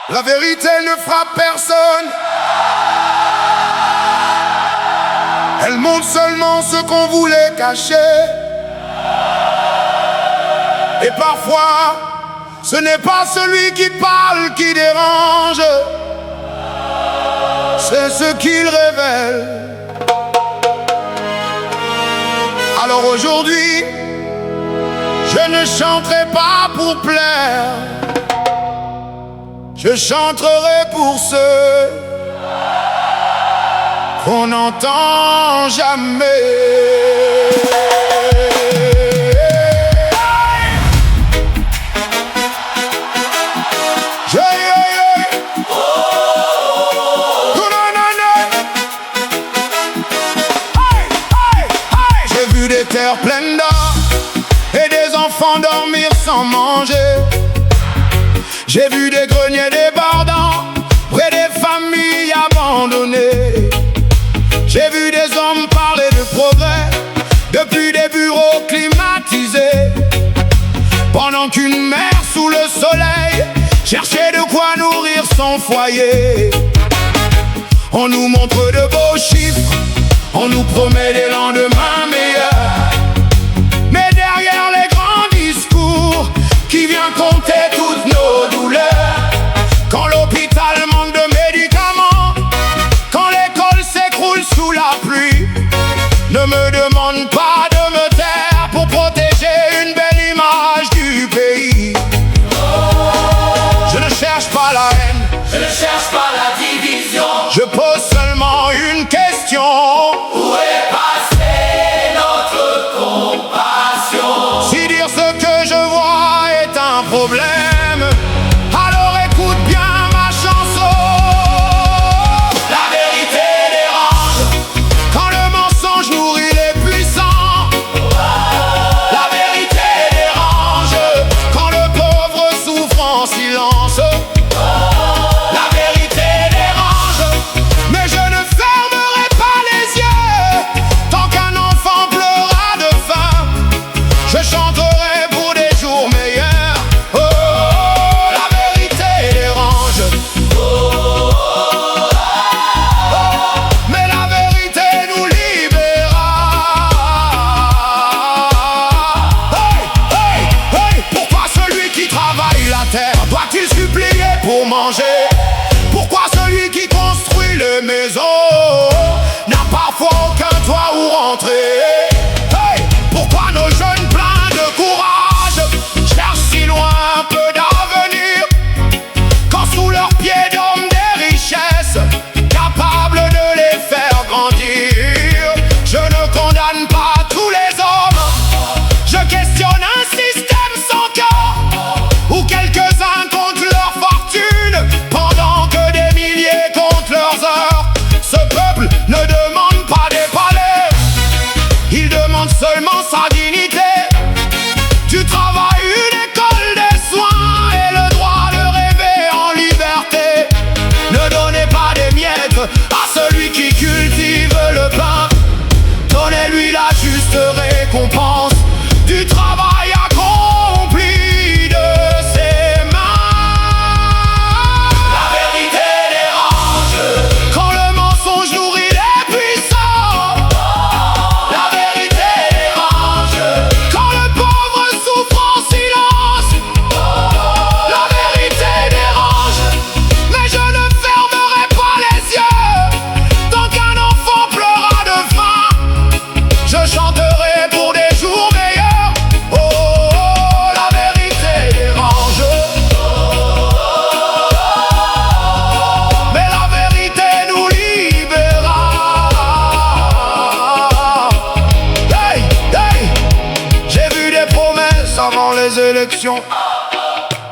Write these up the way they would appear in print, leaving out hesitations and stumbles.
La vérité ne frappe personne. Elle montre seulement ce qu'on voulait cacher. Et parfois, ce n'est pas celui qui parle qui dérange, c'est ce qu'il révèle. Alors aujourd'hui, je ne chanterai pas pour plaire, je chanterai pour ceux qu'on n'entend jamais. J'ai vu des terres pleines d'or et des enfants dormir sans manger. J'ai vu des greniers débordants près des familles abandonnées. J'ai vu des hommes parler de progrès depuis des bureaux climatisés, pendant qu'une mère sous le soleil cherchait de quoi nourrir son foyer. On nous montre de beaux chiffres, on nous promet des lendemains meilleurs, mais derrière les grands discours, qui vient compter toutes nos douleurs? Quand l'hôpital manque de médicaments, quand l'école s'écroule sous la pluie, ne me demande pas de me taire pour protéger une belle image du pays. Je ne cherche pas la haine, je ne cherche pas la division, je pose seulement une question. Où est passée notre compassion? Si dire ce que je vois est un problème, alors écoute bien ma chanson. La vérité dérange Quand le mensonge nourrit les puissants, la vérité dérange quand le pauvre souffre en silence, la vérité dérange mais je ne fermerai pas les yeux tant qu'un enfant pleura de faim. Je chanterai pour des jours meilleurs. Oh, la vérité dérange. Mais la vérité nous libérera. Hey, hey, hey. Pourquoi celui qui travaille la terre doit-il supplier pour manger? Pourquoi celui qui construit les maisons n'a parfois aucun toit où rentrer? Hey, pourquoi nos jeunes pleins de courage cherchent si loin un peu d'avenir, quand sous leurs pieds dorment des richesses capables de les faire grandir? Je ne condamne pas tous les hommes, je questionne un système sans cœur, où quelques-uns comptent leur fortune pendant que des milliers comptent leurs heures. Ce peuple ne demande pas des palais, il demande seulement sa dignité, du travail, une école, des soins et le droit de rêver en liberté. Ne donnez pas des miettes à celui qui cultive le pain, donnez-lui la juste récompense du travail accompli de ses mains. La vérité dérange Quand le mensonge nourrit les puissants, la vérité dérange quand le pauvre souffre en silence, la vérité dérange mais je ne fermerai pas les yeux tant qu'un enfant pleura de faim. Je chanterai pour des jours meilleurs. Oh, la vérité dérange. Mais la vérité nous libérera. Hey, hey. J'ai vu des promesses avant les élections,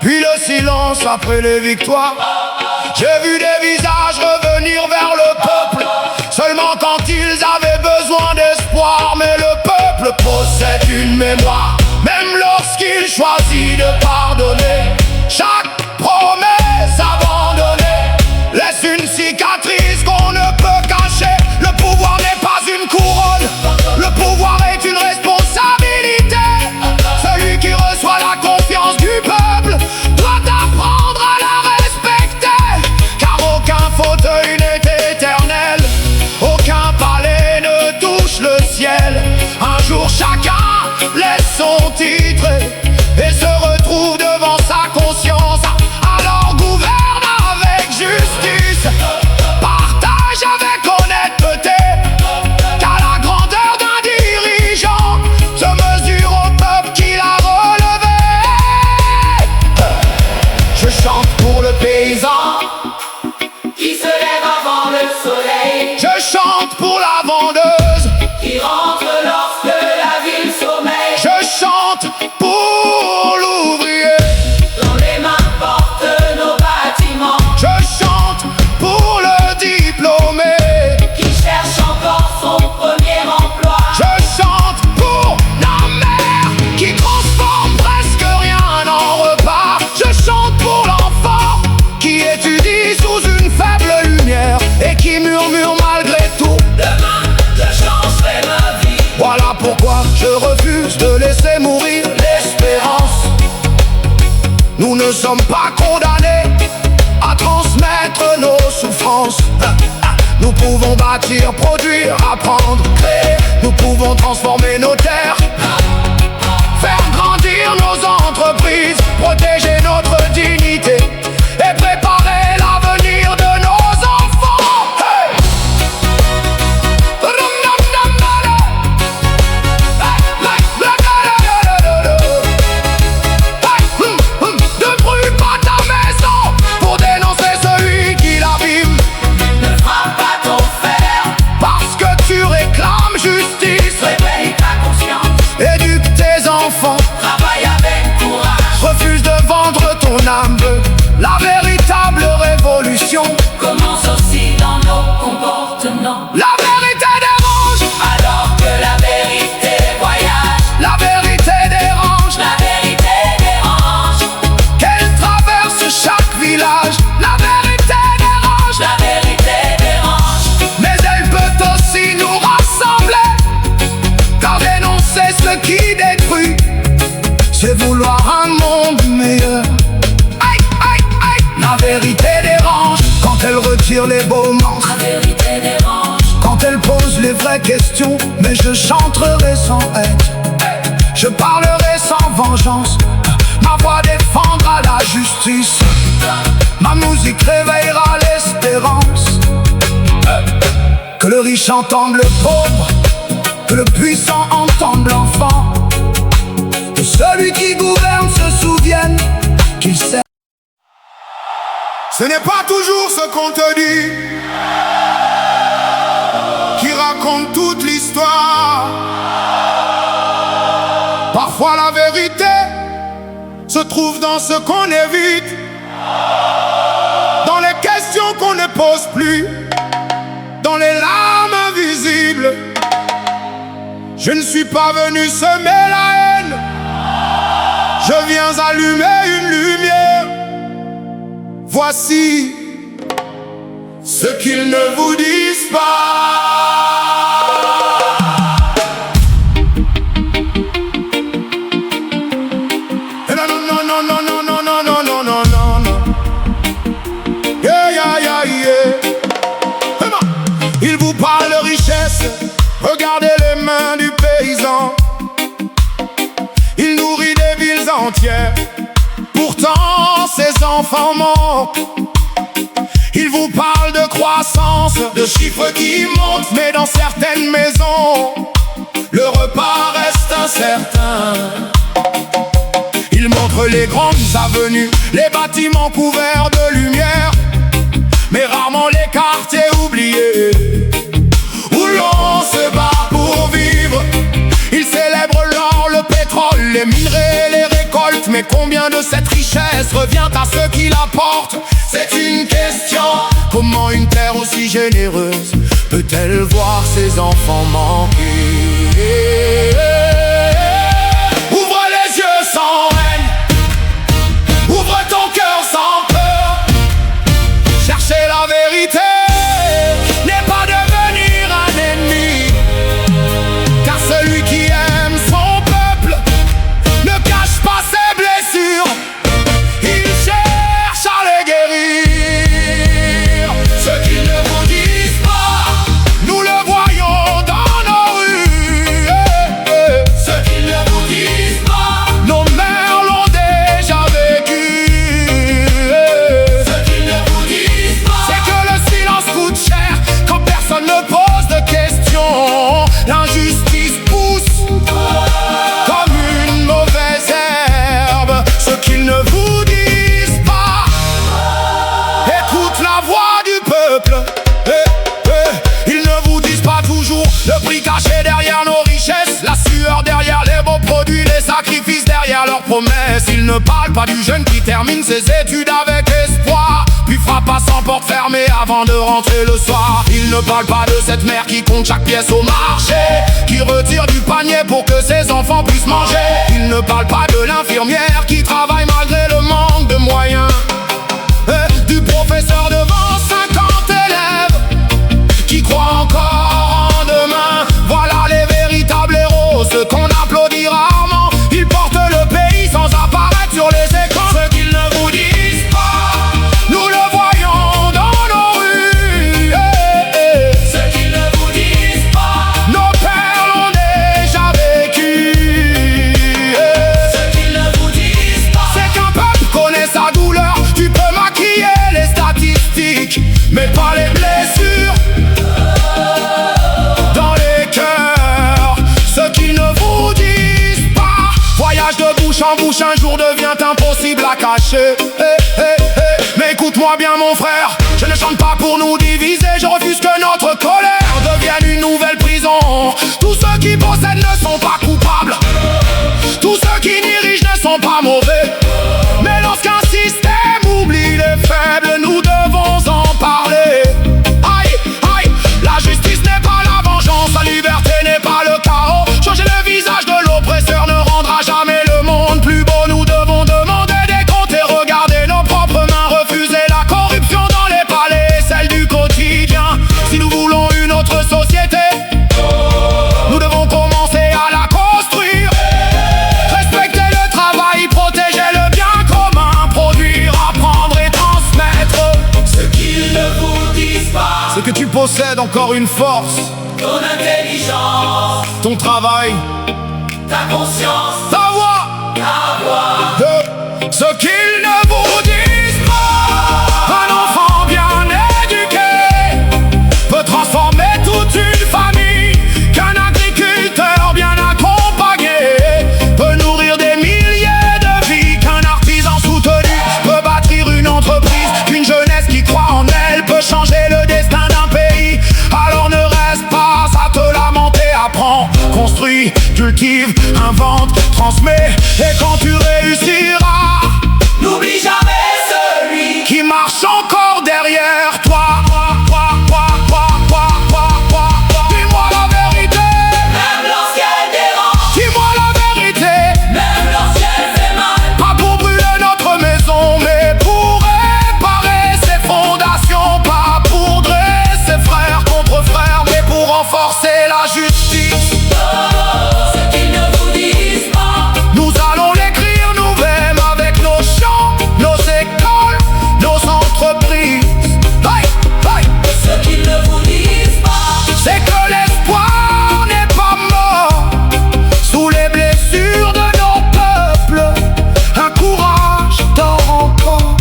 puis le silence après les victoires. J'ai vu des visages revenir vers le peuple seulement quand ils avaient besoin d'espoir. Mais le peuple possède une mémoire, même lorsqu'il choisit de pardonner. Chaque promesse abandonnée laisse une cicatrice qu'on ne peut cacher. Le pouvoir n'est pas une couronne, le pouvoir est une responsabilité. Celui qui reçoit la confiance du peuple doit apprendre à la respecter. Je chante pour le paysan qui se lève avant le soleil, je chante pour la vendeuse qui rentre lorsque la ville sommeille. je chante pour l'ouvrier, Dont les mains portent nos bâtiments, je chante pour le diplômé, qui cherche encore son premier emploi. je chante pour la mère qui transforme presque rien en repas, je chante pour l'enfant qui étudie sous une faible lumière et qui murmure malgré tout. Demain, je changerai ma vie. Voilà pourquoi je refuse de laisser mourir l'espérance. Nous ne sommes pas condamnés à transmettre nos souffrances. Nous pouvons bâtir, produire, apprendre, créer. Nous pouvons transformer nos terres, faire grandir nos entreprises, protéger notre dignité et préparer l'avenir de nos enfants. Hey! Ne brûle pas ta maison pour dénoncer celui qui l'abîme, Ne frappe pas ton fer, parce que tu réclames justice. réveille ta conscience, Éduque tes enfants, travaille avec courage. refuse de vendre ton âme. La véritable révolution, Commence aussi dans nos comportements. la vérité dérange, Alors que la vérité voyage, la vérité dérange, la vérité dérange, qu'elle traverse chaque village. La vérité dérange, la vérité dérange. mais elle peut aussi nous rassembler, car dénoncer ce qui détruit, c'est vouloir un monde meilleur. Aïe, aïe, aïe. La vérité dérange quand elle retire les beaux mensonges, La vérité dérange, quand elle pose les vraies questions. Mais je chanterai sans haine, je parlerai sans vengeance. Ma voix défendra la justice, ma musique réveillera l'espérance. Que le riche entende le pauvre, que le puissant entende l'enfant, que celui qui gouverne se souvienne qu'il sait. Ce n'est pas toujours ce qu'on te dit qui raconte toute l'histoire. Parfois la vérité se trouve dans ce qu'on évite, dans les questions qu'on ne pose plus, dans les larmes invisibles. Je ne suis pas venu semer la haine, je viens allumer une lumière. Voici ce qu'ils ne vous disent pas. Et non, non, non, non, non, non, non, non, non, non, non, non. Yeah, yeah, yeah, yeah. Il vous parle de richesse, regardez les mains du paysan. Il nourrit des villes entières, pourtant ses enfants manquent. Il vous parle de croissance, de chiffres qui montent, mais dans certaines maisons, le repas reste incertain. Il montre les grandes avenues, les bâtiments couverts de lumière, mais rarement les quartiers oubliés, où l'on se bat pour vivre. Il célèbre l'or, le pétrole, les minerais, les récoltes, mais combien de cette richesse revient à ceux qui la portent? C'est une question. Comment une terre aussi généreuse peut-elle voir ses enfants manquer? Ouvre les yeux sans haine, ouvre ton cœur sans peur. Chercher la vérité n'est pas devenir un ennemi, car celui qui aime son peuple ne cache pas ses blessures, il cherche à les guérir. Ce qu'ils ne vous disent pas, nous le voyons dans nos rues. promesse. Il ne parle pas du jeune qui termine ses études avec espoir, puis frappe à sans porte fermée avant de rentrer le soir. Il ne parle pas de cette mère qui compte chaque pièce au marché, qui retire du panier pour que ses enfants puissent manger. Il ne parle pas de l'infirmière qui travaille malgré le manque de moyens, du professeur devant 50 élèves qui croit encore en demain. Voilà les véritables héros, ceux qu'on applaudit rarement. Ils portent le pays sans apparaître sur les écrans. Ce qu'ils ne vous disent pas, nous le voyons dans nos rues. Ce qu'ils ne vous disent pas, Nos pères l'ont déjà vécu. ce qu'ils ne vous disent pas, C'est qu'un peuple connaît sa douleur. Tu peux maquiller les statistiques, mais pas les blessures dans les cœurs. Ce qu'ils ne vous disent pas, voyage de bouche en bouche un jour devient impossible à cacher. Mais écoute-moi bien mon frère, je ne chante pas pour nous diviser. Je refuse que notre colère devienne une nouvelle prison. Tous ceux qui possèdent ne sont pas coupables, tous ceux qui dirigent ne sont pas mauvais. Mais lorsqu'un système oublie les faibles, nous devons en parler. Aïe, aïe, la justice n'est pas la vengeance, la liberté n'est pas le chaos. Changer le visage de l'oppresseur ne rendra jamais le monde plus beau. Nous devons demander des comptes et regarder nos propres mains. Refuser la corruption dans les palais, celle du quotidien. Si nous voulons une autre société, nous devons commencer à la construire. Respecter le travail, protéger le bien commun, produire, apprendre et transmettre. ce qu'ils ne vous disent pas, Ce que tu possèdes, encore une force, ton intelligence, ton travail, ta conscience, ta voix, ta voix. de ce qu'ils ne vous disent pas. Un enfant bien éduqué peut transformer toute une famille, qu'un agriculteur bien accompagné peut nourrir des milliers de vies, qu'un artisan soutenu peut bâtir une entreprise, qu'une jeunesse qui croit en elle peut changer le destin d'un pays. Alors ne reste pas à te lamenter, apprends, construis, cultive, invente, transmets, et quand tu réussiras, N'oublie jamais celui qui marche encore derrière toi. Dis-moi la vérité, même lorsqu'elle dérange, dis-moi la vérité. même lorsqu'elle fait mal. Pas pour brûler notre maison, mais pour réparer ses fondations. Pas pour dresser frère contre frère, mais pour renforcer la justice. Ce qu'ils ne vous disent pas, Nous allons l'écrire nous-mêmes avec nos chants, nos écoles, nos entreprises. Hey, hey. ce qu'ils ne vous disent pas, C'est que l'espoir n'est pas mort sous les blessures de nos peuples. Un courage dort encore.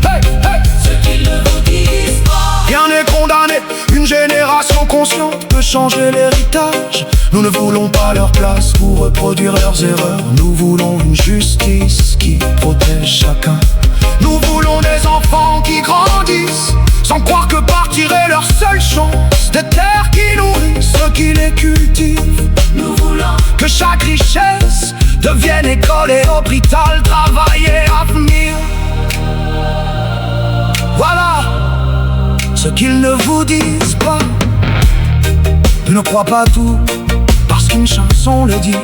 Hey, hey. ce qu'ils ne vous disent pas, Rien n'est condamné, une génération consciente peut changer l'héritage. Nous ne voulons pas leur place pour reproduire leurs erreurs. Nous voulons une justice qui protège chacun. Nous voulons des enfants qui grandissent sans croire que partir est leur seule chance. Des terres qui nourrissent ceux qui les cultivent. nous voulons Que chaque richesse devienne école et hôpital, travail et avenir. Voilà ce qu'ils ne vous disent pas. Ne crois pas tout parce qu'une chanson le dit.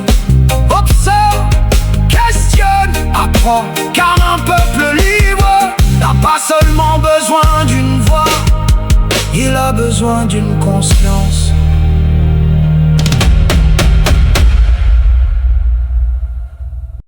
Observe, questionne, apprends, car un peuple libre n'a pas seulement besoin d'une voix, il a besoin d'une conscience.